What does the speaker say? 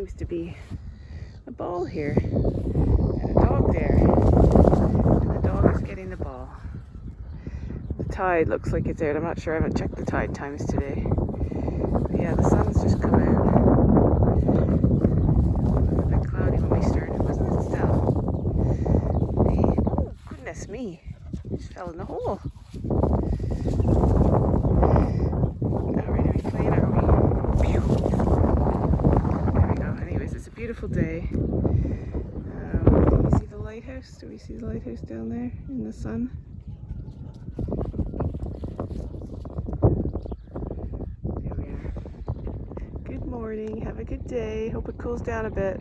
seems to be a ball here and a dog there, and the dog is getting the ball. The tide looks like it's out. I'm not sure, I haven't checked the tide times today. But yeah, the sun's just come out. It was a bit cloudy when we started, wasn't it, Stella? Hey, oh goodness me, I just fell in the hole. Not ready to be playing, are we? Pew. There we go. Anyways, it's a beautiful day. Can you see the lighthouse? Do we see the lighthouse down there in the sun? There we are. Good morning. Have a good day. Hope it cools down a bit.